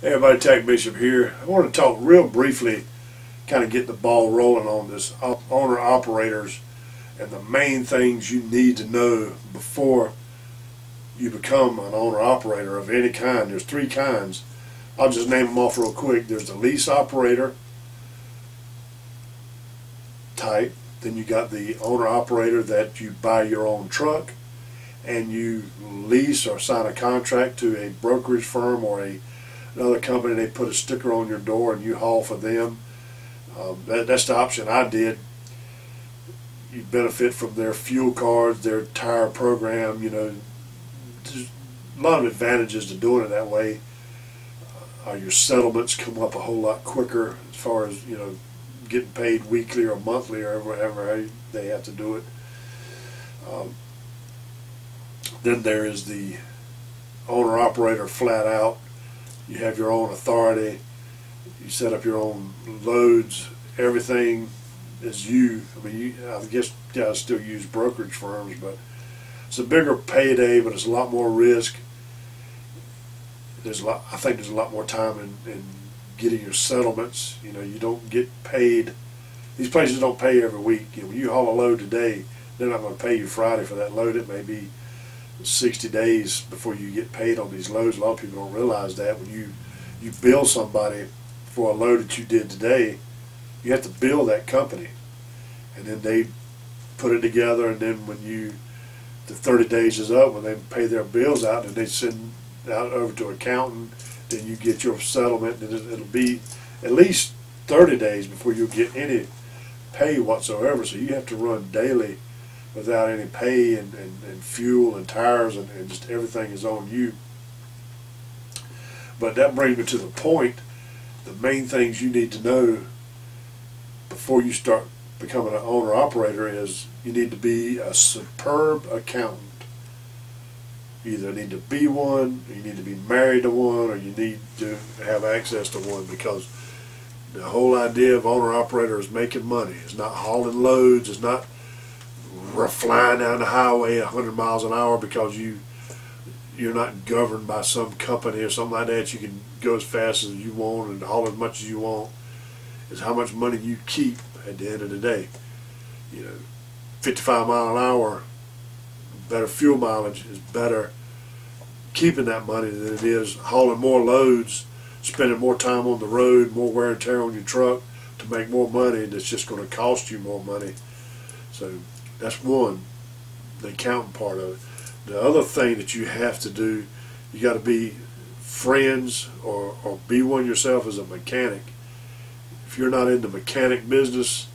Hey everybody, TacBishop here. I want to talk real briefly, kind of get the ball rolling on this owner-operators and the main things you need to know before you become an owner-operator of any kind. There's three kinds. I'll just name them off real quick. There's the lease operator type. Then you got the owner-operator that you buy your own truck and you lease or sign a contract to a brokerage firm or another company. They put a sticker on your door and you haul for them. That's the option I did. You benefit from their fuel cards, their tire program. You know, there's a lot of advantages to doing it that way. Your settlements come up a whole lot quicker as far as, you know, getting paid weekly or monthly or however they have to do it. Then there is the owner-operator flat out. You have your own authority. You set up your own loads. Everything is you. I mean, I guess I still use brokerage firms, but it's a bigger payday, but it's a lot more risk. I think there's a lot more time in getting your settlements. You know, you don't get paid. These places don't pay every week. You know, when you haul a load today, they're not going to pay you Friday for that load. It may be 60 days before you get paid on these loads. A lot of people don't realize that. When you bill somebody for a load that you did today, you have to bill that company, and then they put it together, and then when the 30 days is up, when they pay their bills out, and they send out over to an accountant, then you get your settlement, and it'll be at least 30 days before you get any pay whatsoever. So you have to run daily without any pay, and fuel and tires and just everything is on you. But that brings me to the point. The main things you need to know before you start becoming an owner-operator is you need to be a superb accountant. You either need to be one, or you need to be married to one, or you need to have access to one, because the whole idea of owner-operator is making money. It's not hauling loads. It's not flying down the highway 100 miles an hour because you're not governed by some company or something like that. You can go as fast as you want and haul as much as you want. It's how much money you keep at the end of the day. You know, 55 mile an hour, better fuel mileage is better keeping that money than it is hauling more loads, spending more time on the road, more wear and tear on your truck to make more money. That's just going to cost you more money. So that's one, the accounting part of it. The other thing that you have to do, you got to be friends or be one yourself as a mechanic. If you're not in the mechanic business,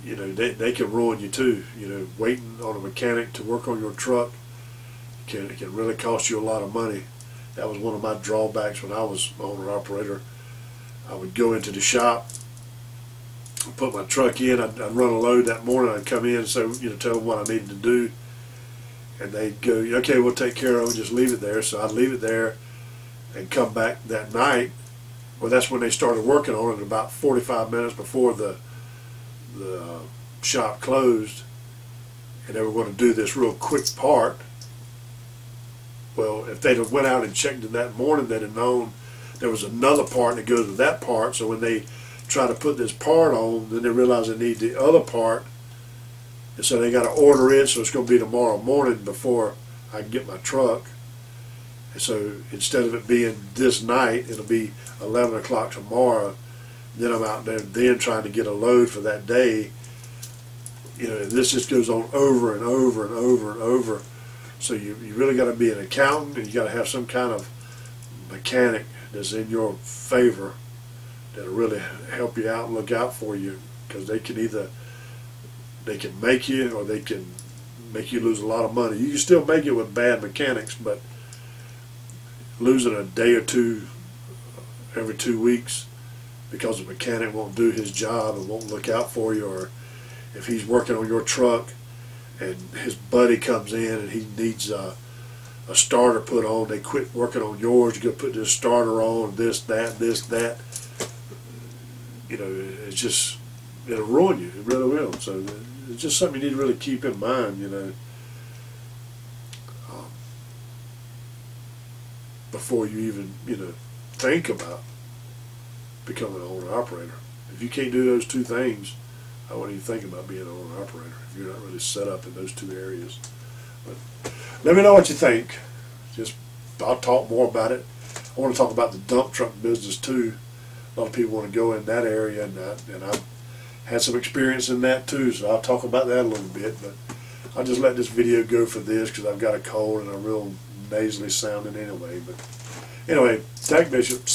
you know, they can ruin you too. You know, waiting on a mechanic to work on your truck can really cost you a lot of money. That was one of my drawbacks when I was owner-operator. I would go into the shop, put my truck in, I'd run a load that morning, I'd come in and say, you know, tell them what I needed to do, and they'd go, okay, we'll take care of it, just leave it there. So I'd leave it there and come back that night. Well, that's when they started working on it, about 45 minutes before the shop closed, and they were going to do this real quick part. Well, if they'd have went out and checked it that morning, they'd have known there was another part that goes with that part. So when they try to put this part on, then they realize they need the other part, and so they got to order it. So it's going to be tomorrow morning before I can get my truck. And so instead of it being this night, it'll be 11 o'clock tomorrow. Then I'm out there then trying to get a load for that day. You know, this just goes on over and over and over and over. So you really got to be an accountant, and you got to have some kind of mechanic that's in your favor that'll really help you out and look out for you, because they can make you, or they can make you lose a lot of money. You can still make it with bad mechanics, but losing a day or two every 2 weeks because the mechanic won't do his job and won't look out for you, or if he's working on your truck and his buddy comes in and he needs a starter put on, they quit working on yours, you go put this starter on, this, that. You know, it's just, it'll ruin you. It really will. So it's just something you need to really keep in mind, you know. before you even, think about becoming an owner-operator. If you can't do those two things, I wouldn't even think about being an owner-operator if you're not really set up in those two areas. But let me know what you think. I'll talk more about it. I want to talk about the dump truck business too. A lot of people want to go in that area, and I've had some experience in that too, so I'll talk about that a little bit. But I'll just let this video go for this because I've got a cold and I'm real nasally sounding anyway. But anyway, TacBishop.